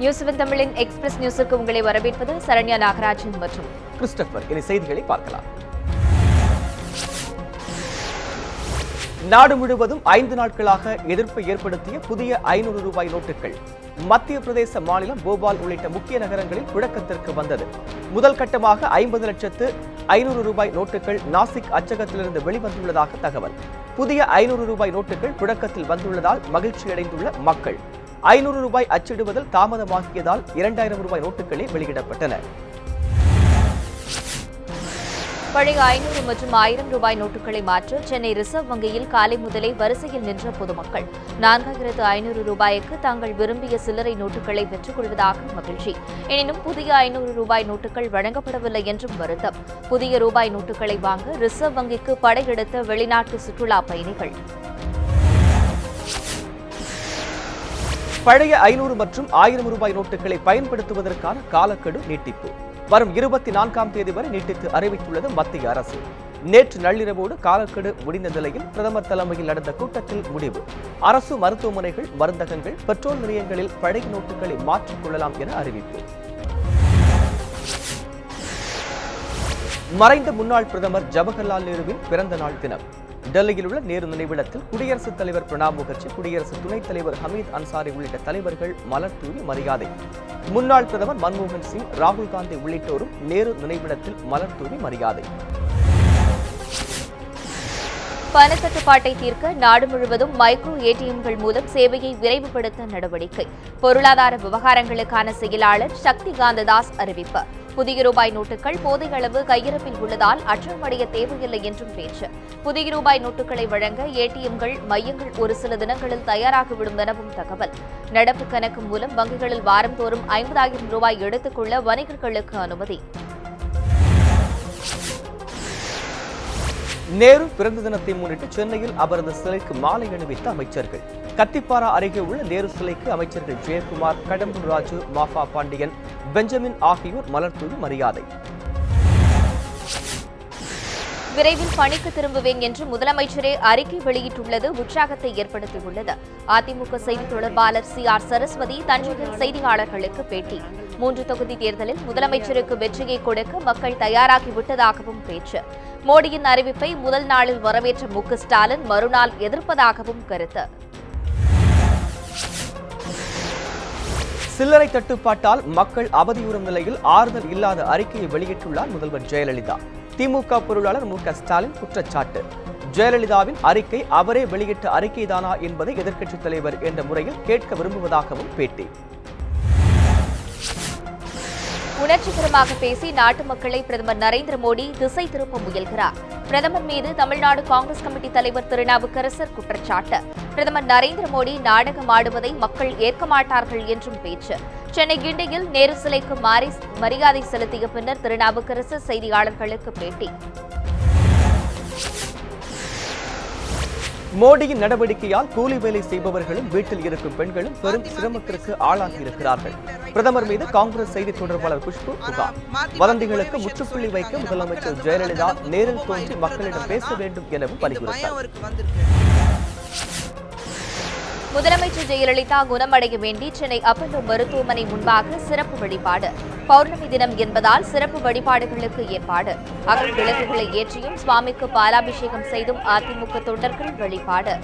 News seven தமிழின் express நியூஸிற்கு உங்களை வரவேற்பது சரண்யா நாகராஜன் மற்றும் கிறிஸ்டபர். இனி செய்திகளை பார்க்கலாம். நாடு முழுவதும் 5 நாட்களாக எதிர்ப்பை ஏற்படுத்திய புதிய 500 ரூபாய் நோட்டுகள் மத்திய பிரதேச மாநிலம் போபால் உள்ளிட்ட முக்கிய நகரங்களில் புழக்கத்திற்கு வந்தது. முதல் கட்டமாக 50,500 ரூபாய் நோட்டுகள் நாசிக் அச்சகத்திலிருந்து வெளிவந்துள்ளதாக தகவல். புதிய 500 ரூபாய் நோட்டுகள் புழக்கத்தில் வந்துள்ளதால் மகிழ்ச்சியடைந்துள்ள மக்கள் 500 ரூபாய் அச்சிடுவதில் தாமதமாகியதால் 2000 ரூபாய் நோட்டுகளே வெளியிடப்பட்டன. பழைய 500 மற்றும் 1000 ரூபாய் நோட்டுகளை மாற்ற சென்னை ரிசர்வ் வங்கியில் காலை முதலே வரிசையில் நின்ற பொதுமக்கள் 4500 ரூபாய்க்கு தாங்கள் விரும்பிய சில்லறை நோட்டுகளை பெற்றுக் கொள்வதாக மகிழ்ச்சி. எனினும் புதிய 500 ரூபாய் நோட்டுகள் வழங்கப்படவில்லை என்றும் வருத்தம். புதிய ரூபாய் நோட்டுகளை வாங்க ரிசர்வ் வங்கிக்கு படையெடுத்த வெளிநாட்டு சுற்றுலா பயணிகள். பழைய 500 மற்றும் 1000 ரூபாய் நோட்டுகளை பயன்படுத்துவதற்கான காலக்கெடு நீட்டிப்பு வரும் 24ஆம் தேதி வரை நீட்டித்து அறிவித்துள்ளது மத்திய அரசு. நேற்று நள்ளிரவோடு காலக்கெடு முடிந்த நிலையில் பிரதமர் தலைமையில் நடந்த கூட்டத்தில் முடிவு. அரசு மருத்துவமனைகள், மருந்தகங்கள், பெட்ரோல் நிலையங்களில் பழைய நோட்டுகளை மாற்றிக் கொள்ளலாம் என அறிவிப்பு. மறைந்த முன்னாள் பிரதமர் ஜவஹர்லால் நேருவின் பிறந்த நாள் தினம் டெல்லியில் உள்ள நேரு நினைவிடத்தில் குடியரசுத் தலைவர் பிரணாப் முகர்ஜி, குடியரசு துணைத் தலைவர் ஹமீத் அன்சாரி உள்ளிட்ட தலைவர்கள் மலர் தூவி மரியாதை. முன்னாள் பிரதமர் மன்மோகன் சிங், ராகுல் காந்தி உள்ளிட்டோரும் நேரு நினைவிடத்தில் மலர் தூவி மரியாதை. பணத்தட்டுப்பாட்டை தீர்க்க நாடு முழுவதும் மைக்ரோ ஏடிஎம்கள் மூலம் சேவையை விரைவுபடுத்த நடவடிக்கை. பொருளாதார விவகாரங்களுக்கான செயலாளர் சக்தி காந்ததாஸ் அறிவிப்பு. புதிய ரூபாய் நோட்டுகள் போதிய அளவு கையிருப்பில் உள்ளதால் அச்சமடைய தேவையில்லை என்றும் பேச்சு. புதிய ரூபாய் நோட்டுகளை வழங்க ஏடிஎம்கள் மையங்கள் ஒரு சில தினங்களில் தயாராகிவிடும் எனவும் தகவல். நடப்பு கணக்கு மூலம் வங்கிகளில் வாரந்தோறும் 50,000 ரூபாய் எடுத்துக்கொள்ள வணிகர்களுக்கு அனுமதி. நேரு பிறந்த தினத்தை முன்னிட்டு சென்னையில் அவரது சிலைக்கு மாலை அணிவித்த அமைச்சர்கள். கத்திப்பாரா அருகே உள்ள நேரு சிலைக்கு அமைச்சர்கள் ஜெயக்குமார், கடம்பூர் ராஜு, மாஃபா பாண்டியன், பெஞ்சமின் ஆகியோர் மலர் தூவி மரியாதை. விரைவில் பணிக்கு திரும்புவேன் என்று முதலமைச்சரே அறிக்கை வெளியிட்டுள்ளது உற்சாகத்தை ஏற்படுத்தியுள்ளது. அதிமுக செய்தி தொடர்பாளர் CR சரஸ்வதி தஞ்சையில் செய்தியாளர்களுக்கு பேட்டி. 3 தொகுதி தேர்தலில் முதலமைச்சருக்கு வெற்றியை கொடுக்க மக்கள் தயாராகிவிட்டதாகவும் பேச்சு. மோடியின் அறிவிப்பை முதல் நாளில் வரவேற்ற மு.க. ஸ்டாலின் மறுநாள் எதிர்ப்பதாகவும் கருத்து. சில்லறை தட்டுப்பாட்டால் மக்கள் அவதியுறும் நிலையில் ஆறுதல் இல்லாத அறிக்கையை வெளியிட்டுள்ளார் முதல்வர் ஜெயலலிதா. திமுக பொருளாளர் மு.க. ஸ்டாலின் குற்றச்சாட்டு. ஜெயலலிதாவின் அறிக்கை அவரே வெளியிட்ட அறிக்கைதானா என்பதை எதிர்க்கட்சித் தலைவர் என்ற முறையில் கேட்க விரும்புவதாகவும் பேட்டி. உணர்ச்சிகரமாக பேசி நாட்டு மக்களை பிரதமர் நரேந்திர மோடி திசை திருப்ப முயல்கிறார். பிரதமர் மீது தமிழ்நாடு காங்கிரஸ் கமிட்டி தலைவர் திருநாவுக்கரசர் குற்றச்சாட்டு. பிரதமர் நரேந்திர மோடி நாடகம் ஆடுவதை மக்கள் ஏற்க மாட்டார்கள் என்றும் பேச்சு. சென்னை கிண்டியில் நேரு சிலைக்கு மரியாதை செலுத்திய பின்னர் திருநாவுக்கரசர் செய்தியாளர்களுக்கு பேட்டி. மோடியின் நடவடிக்கையால் கூலி வேலை செய்பவர்களும் வீட்டில் இருக்கும் பெண்களும் பெரும் சிரமத்திற்கு ஆளாகியிருக்கிறார்கள். பிரதமர் மீது காங்கிரஸ் செய்தி தொடர்பாளர் குஷ்பு புகார். வதந்திகளுக்கு முற்றுப்புள்ளி வைக்க முதலமைச்சர் ஜெயலலிதா நேரில் தோன்றி மக்களிடம் பேச வேண்டும் எனவும் வலியுறுத்தார். முதலமைச்சர் ஜெயலலிதா குணமடைய வேண்டி சென்னை அப்பல்லோ மருத்துவமனை முன்பாக சிறப்பு வழிபாடு. பௌர்ணமி தினம் என்பதால் சிறப்பு வழிபாடுகளுக்கு ஏற்பாடு. அகல் விளக்குகளை ஏற்றியும் சுவாமிக்கு பாலாபிஷேகம் செய்தும் அதிமுக தொண்டர்கள் வழிபாடு.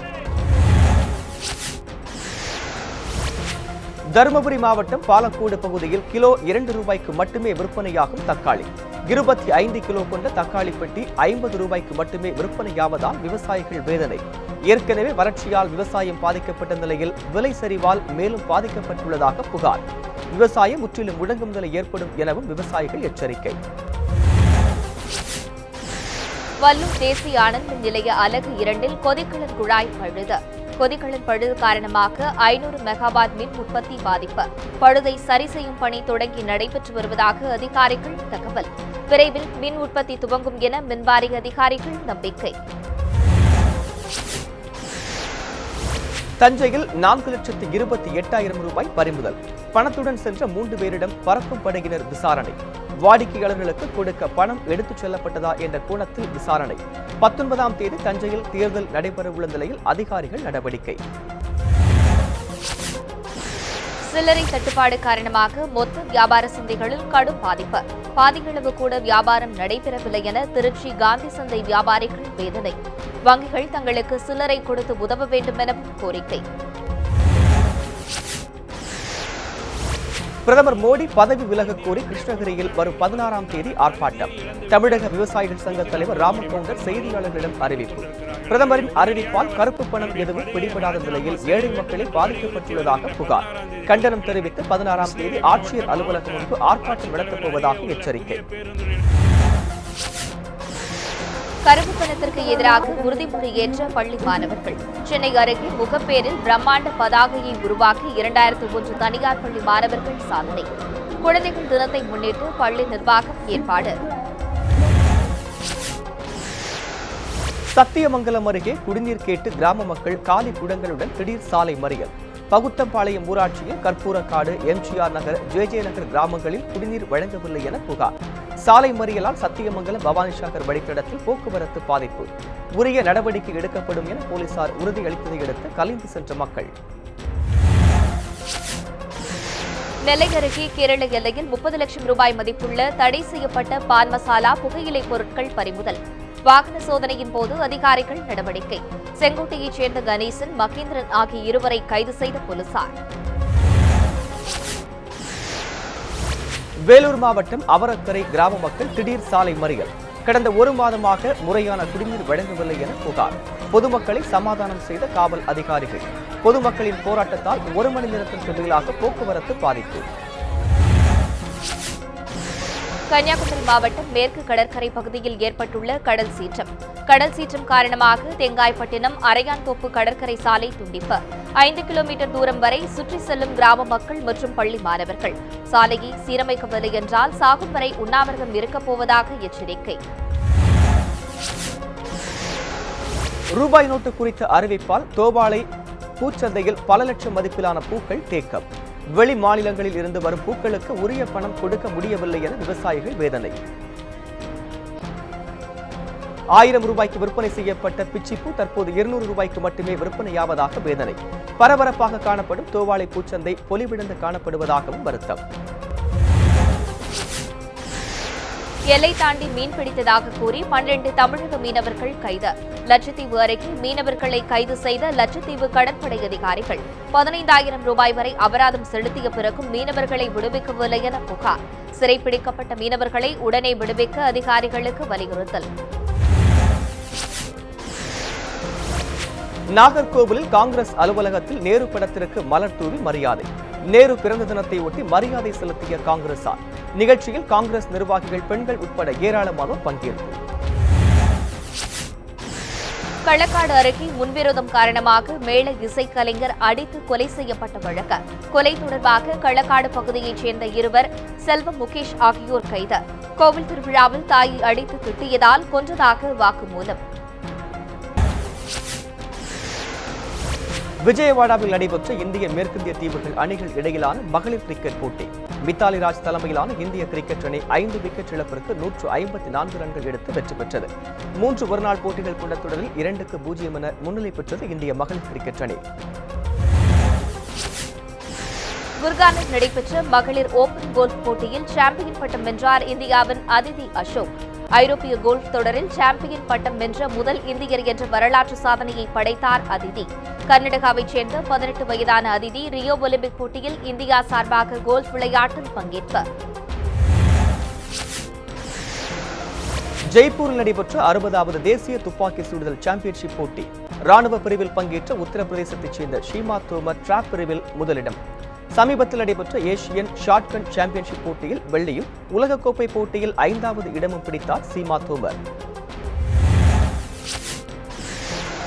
தருமபுரி மாவட்டம் பாலக்கோடு பகுதியில் கிலோ 2 ரூபாய்க்கு மட்டுமே விற்பனையாகும் தக்காளி. 25 கிலோ கொண்ட தக்காளி பெட்டி 50 ரூபாய்க்கு மட்டுமே விற்பனையாவதால் விவசாயிகள் வேதனை. ஏற்கனவே வறட்சியால் விவசாயம் பாதிக்கப்பட்ட நிலையில் விலை சரிவால் மேலும் பாதிக்கப்பட்டுள்ளதாக புகார். விவசாயம் முற்றிலும் முடங்கும் நிலை ஏற்படும் எனவும் விவசாயிகள் எச்சரிக்கை. வல்லூர் தேசிய ஆனந்த் மின் நிலைய அலகு 2இல் கொதிகலன் குழாய் பழுது. கொதிகலன் பழுது காரணமாக 500 மெகாவாட் மின் உற்பத்தி பாதிப்பு. பழுதை சரி செய்யும் பணி தொடங்கி நடைபெற்று வருவதாக அதிகாரிகள் தகவல். விரைவில் மின் உற்பத்தி துவங்கும் என மின்வாரிய அதிகாரிகள் நம்பிக்கை. தஞ்சையில் 4,28,000 ரூபாய் பறிமுதல். பணத்துடன் சென்ற 3 பேரிடம் பறக்கும் படையினர் விசாரணை. வாடிக்கையாளர்களுக்கு கொடுக்க பணம் எடுத்துச் செல்லப்பட்டதா என்ற கோணத்தில் விசாரணை. 19ஆம் தேதி தஞ்சையில் தேர்தல் நடைபெறவுள்ள நிலையில் அதிகாரிகள் நடவடிக்கை. சில்லறை தட்டுப்பாடு காரணமாக மொத்த வியாபார சந்தைகளில் கடும் பாதிப்பு. பாதியளவு கூட வியாபாரம் நடைபெறவில்லை என திருச்சி காந்தி சந்தை வியாபாரிகள் வேதனை. வங்கிகள் தங்களுக்கு சில்லறை கொடுத்து உதவ வேண்டும் என கோரிக்கை. பிரதமர் மோடி பதவி விலகக் கோரி கிருஷ்ணகிரியில் வரும் 16ஆம் தேதி ஆர்ப்பாட்டம். தமிழக விவசாயிகள் சங்க தலைவர் ராமகவுண்டர் செய்தியாளர்களிடம் அறிவிப்பு. பிரதமரின் அறிவிப்பால் கருப்பு பணம் எதுவும் பிடிபடாத நிலையில் ஏழை மக்களே பாதிக்கப்பட்டுள்ளதாக புகார். கண்டனம் தெரிவித்து 16ஆம் தேதி ஆட்சியர் அலுவலகம் முன்பு ஆர்ப்பாட்டம் நடத்தப் போவதாக எச்சரிக்கை. கருப்பு பணத்திற்கு எதிராக உறுதிமொழி ஏற்ற பள்ளி மாணவர்கள். சென்னை அருகே முகப்பேரில் பிரம்மாண்ட பதாகையை உருவாக்கி 2001 தனியார் பள்ளி மாணவர்கள் சாதனை. குழந்தைகள் தினத்தை முன்னிட்டு பள்ளி நிர்வாகம் ஏற்பாடு. சத்தியமங்கலம் அருகே குடிநீர் கேட்டு கிராம மக்கள் காலி குடங்களுடன் திடீர் சாலை மறியல். பகுத்தம்பாளையம் ஊராட்சியில் கற்பூரக்காடு, எம்ஜிஆர் நகர், ஜே நகர் கிராமங்களில் குடிநீர் வழங்கவில்லை என புகார். சாலை மறியலால் சத்தியமங்கலம் பவானிசாகர் வழித்தடத்தில் போக்குவரத்து பாதிப்பு. உரிய நடவடிக்கை எடுக்கப்படும் என போலீசார் உறுதியளித்ததை அடுத்து கலைந்து சென்ற மக்கள். நெல்லை அருகே கேரள எல்லையில் 30 லட்சம் ரூபாய் மதிப்புள்ள தடை செய்யப்பட்ட பான் மசாலா, புகையிலை பொருட்கள் பறிமுதல். வாகன சோதனையின் போது அதிகாரிகள் நடவடிக்கை. செங்கோட்டையைச் சேர்ந்த கணேசன், மகேந்திரன் ஆகிய இருவரை கைது செய்த போலீசார். வேலூர் மாவட்டம் அவரக்கரை கிராம மக்கள் திடீர் சாலை மறியல். கடந்த 1 மாதமாக முறையான குடிநீர் வழங்கவில்லை என புகார். பொதுமக்களை சமாதானம் செய்த காவல் அதிகாரிகள். பொதுமக்களின் போராட்டத்தால் 1 மணி நேரத்திற்கு மேலாக போக்குவரத்து பாதிப்பு. கன்னியாகுமரி மாவட்டம் மேற்கு கடற்கரை பகுதியில் ஏற்பட்டுள்ள கடல் சீற்றம். கடல் சீற்றம் காரணமாக தேங்காய்பட்டினம் அரையான்தோப்பு கடற்கரை சாலை துண்டிப்பு. 5 கிலோமீட்டர் தூரம் வரை சுற்றி செல்லும் கிராம மக்கள் மற்றும் பள்ளி மாணவர்கள். சாலையை சீரமைக்கவில்லை என்றால் சாகும் வரை உண்ணாவிரதம் இருக்கப் போவதாக எச்சரிக்கை. ரூபாய் நோட்டு குறித்த அறிவிப்பால் தோவாளை பூச்சந்தையில் பல லட்சம் மதிப்பிலான பூக்கள் தேக்கம். வெளி மாநிலங்களில் இருந்து வரும் பூக்களுக்கு உரிய பணம் கொடுக்க முடியவில்லை என விவசாயிகள் வேதனை. 1000 ரூபாய்க்கு விற்பனை செய்யப்பட்ட பிச்சிப்பூ தற்போது 200 ரூபாய்க்கு மட்டுமே விற்பனையாவதாக வேதனை. பரபரப்பாக காணப்படும் தோவாளை பூச்சந்தை பொலிவிழந்து காணப்படுவதாகவும் வருத்தம். எல்லை தாண்டி மீன் பிடித்ததாக கூறி 12 தமிழக மீனவர்கள் கைது. லட்சத்தீவு அருகே மீனவர்களை கைது செய்த லட்சத்தீவு கடற்படை அதிகாரிகள். 15,000 ரூபாய் வரை அபராதம் செலுத்திய பிறகும் மீனவர்களை விடுவிக்கவில்லை என புகார். சிறைப்பிடிக்கப்பட்ட மீனவர்களை உடனே விடுவிக்க அதிகாரிகளுக்கு வலியுறுத்தல். நாகர்கோவிலில் காங்கிரஸ் அலுவலகத்தில் நேரு படத்திற்கு மலர் தூவி மரியாதை. நேரு பிறந்த தினத்தை ஒட்டி மரியாதை செலுத்திய காங்கிரசார். நிகழ்ச்சியில் காங்கிரஸ் நிர்வாகிகள், பெண்கள் உட்பட ஏராளமானோர் பங்கேற்பு. களக்காடு அருகே முன்விரோதம் காரணமாக மேள இசைக்கலைஞர் அடித்து கொலை செய்யப்பட்ட வழக்கு. கொலை தொடர்பாக களக்காடு பகுதியைச் சேர்ந்த இருவர், செல்வம், முகேஷ் ஆகியோர் கைது. கோவில் திருவிழாவில் தாயை அடித்து திட்டியதால் கொன்றதாக வாக்குமூலம். விஜயவாடாவில் நடைபெற்ற இந்திய மேற்கிந்திய தீவுகள் அணிகள் இடையிலான மகளிர் கிரிக்கெட் போட்டி. மித்தாலி ராஜ் தலைமையிலான இந்திய கிரிக்கெட் அணி 5 விக்கெட் இழப்பிற்கு 154 ரன்கள் எடுத்து வெற்றி பெற்றது. 3 ஒருநாள் போட்டிகள் கொண்ட தொடரில் 2-0 என முன்னிலை பெற்றது இந்திய மகளிர் கிரிக்கெட் அணி. குர்கானில் நடைபெற்ற மகளிர் ஓபன் கோல்ஃப் போட்டியில் சாம்பியன் பட்டம் வென்றார் இந்தியாவின் அதிதி அசோக். ஐரோப்பிய கோல்ஃப் தொடரில் சாம்பியன் பட்டம் வென்ற முதல் இந்தியர் என்ற வரலாற்று சாதனையை படைத்தார் அதிதி. கர்நாடகாவைச் சேர்ந்த 18 வயதான அதிதி ரியோ ஒலிம்பிக் போட்டியில் இந்தியா சார்பாக கோல்ஃப் விளையாட்டில் பங்கேற்பார். ஜெய்ப்பூரில் நடைபெற்ற 60வது தேசிய துப்பாக்கி சுடுதல் சாம்பியன்ஷிப் போட்டி. ராணுவ பிரிவில் பங்கேற்ற உத்தரப்பிரதேசத்தைச் சேர்ந்த ஷீமா தோமர் டிராப் பிரிவில் முதலிடம். சமீபத்தில் நடைபெற்ற ஏசியன் ஷாட்கன் சாம்பியன்ஷிப் போட்டியில் வெள்ளியும், உலகக்கோப்பை போட்டியில் 5வது இடமும் பிடித்தார் சீமா தோமர்.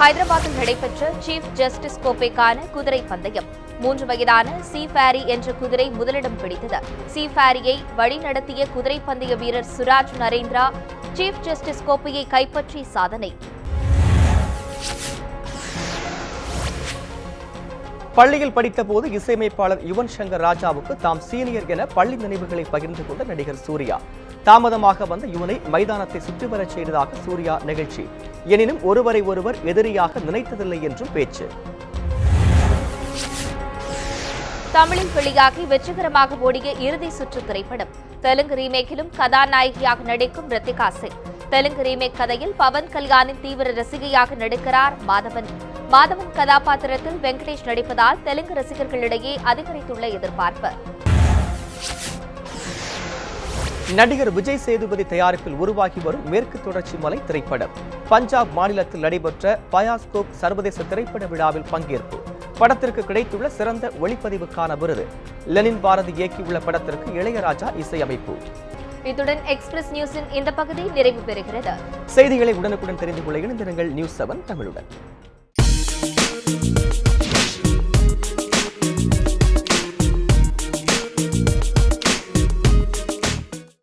ஹைதராபாத்தில் நடைபெற்ற சீஃப் ஜஸ்டிஸ் கோப்பைக்கான குதிரை பந்தயம். 3 வயதான சி ஃபேரி என்ற குதிரை முதலிடம் பிடித்தது. சி ஃபேரியை வழிநடத்திய குதிரை பந்தய வீரர் சுராஜ் நரேந்திரா சீஃப் ஜஸ்டிஸ் கோப்பையை கைப்பற்றி சாதனை. பள்ளியில் படித்தபோது இசையமைப்பாளர் யுவன் சங்கர் ராஜாவுக்கு தாம் சீனியர் என பள்ளி நினைவுகளை பகிர்ந்து கொண்ட நடிகர் சூர்யா. தாமதமாக வந்த யுவனை மைதானத்தை சுற்றி வரச் செய்ததாக சூர்யா நெகிழ்ச்சி. எனினும் ஒருவரை ஒருவர் எதிரியாக நினைத்ததில்லை என்றும் பேச்சு. தமிழில் வெளியாகி வெற்றிகரமாக ஓடிய இறுதி சுற்று திரைப்படம். தெலுங்கு ரீமேக்கிலும் கதாநாயகியாக நடிக்கும் ரித்திகா சிங். தெலுங்கு ரீமேக் கதையில் பவன் கல்யாணின் தீவிர ரசிகையாக நடிக்கிறார் மாதவன். மாதவன் கதாபாத்திரத்தில் வெங்கடேஷ் நடிப்பதால் தெலுங்கு ரசிகர்களிடையே அதிகரித்துள்ள எதிர்பார்ப்பு. நடிகர் விஜய் சேதுபதி தயாரிப்பில் உருவாகி வரும் மேற்கு தொடர்ச்சி மலை திரைப்படம். பஞ்சாப் மாநிலத்தில் நடைபெற்ற பயாஸ்கோப் சர்வதேச திரைப்பட விழாவில் பங்கேற்பு. படத்திற்கு கிடைத்துள்ள சிறந்த ஒளிப்பதிவுக்கான விருது. லெனின் பாரதி இயக்கியுள்ள படத்திற்கு இளையராஜா இசையமைப்பு. இத்துடன் எக்ஸ்பிரஸ் நியூஸின் இந்த பகுதி நிறைவு பெறுகிறது. செய்திகளை உடனுக்குடன் தெரிந்து கொள்ள இணைந்திருங்கள் நியூஸ் 7 தமிழுடன்.